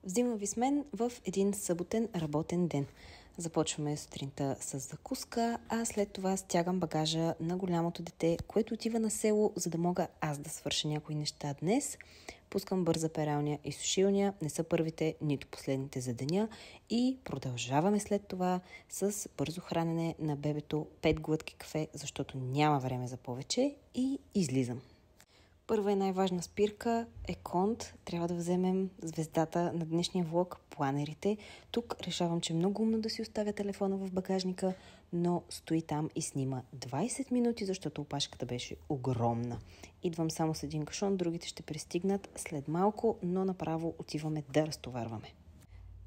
Взимам ви с мен в един съботен работен ден. Започваме сутринта с закуска, а след това стягам багажа на голямото дете, което отива на село, за да мога аз да свърша някои неща днес. Пускам бърза пералня и сушилня, не са първите, нито последните за деня и продължаваме след това с бързо хранене на бебето, 5 глътки кафе, защото няма време за повече и излизам. Първа и най-важна спирка е конт. Трябва да вземем звездата на днешния влог, планерите. Тук решавам, че е много умно да си оставя телефона в багажника, но стои там и снима 20 минути, защото опашката беше огромна. Идвам само с един кашон, другите ще пристигнат след малко, но направо отиваме да разтоварваме.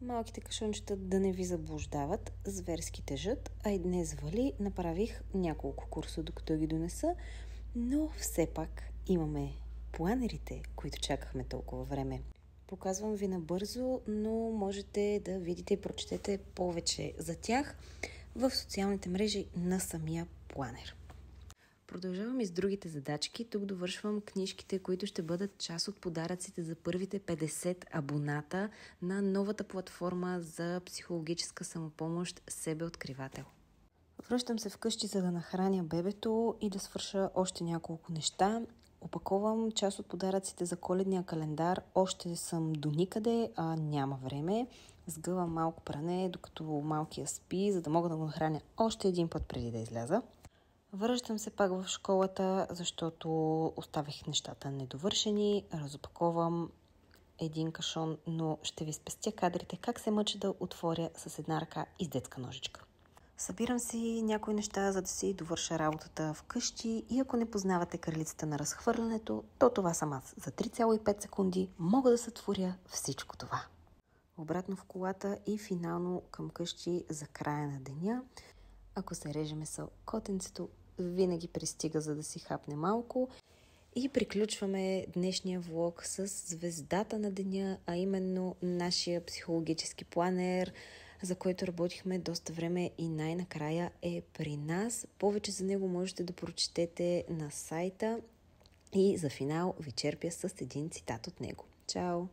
Малките кашончета да не ви заблуждават, зверски тежат, а и днес вали, направих няколко курса докато ги донеса, но все пак имаме планерите, които чакахме толкова време. Показвам ви набързо, но можете да видите и прочетете повече за тях в социалните мрежи на самия планер. Продължавам и с другите задачки. Тук довършвам книжките, които ще бъдат част от подаръците за първите 50 абоната на новата платформа за психологическа самопомощ Себеоткривател. Връщам се вкъщи, за да нахраня бебето и да свърша още няколко неща. Опаковам част от подаръците за коледния календар. Още съм до никъде, а няма време. Сгъвам малко пране, докато малкия спи, за да мога да го нахраня още един път преди да изляза. Връщам се пак в школата, защото оставих нещата недовършени. Разопаковам един кашон, но ще ви спестя кадрите как се мъча да отворя с една ръка и с детска ножичка. Събирам си някои неща, за да си довърша работата вкъщи и ако не познавате кралицата на разхвърлянето, то това съм аз. За 3,5 секунди мога да сътворя всичко това. Обратно в колата и финално към къщи за края на деня. Ако се реже месо, котенцето винаги пристига, за да си хапне малко. И приключваме днешния влог с звездата на деня, а именно нашия психологически планер, за който работихме доста време и най-накрая е при нас. Повече за него можете да прочетете на сайта и за финал ви черпя с един цитат от него. Чао!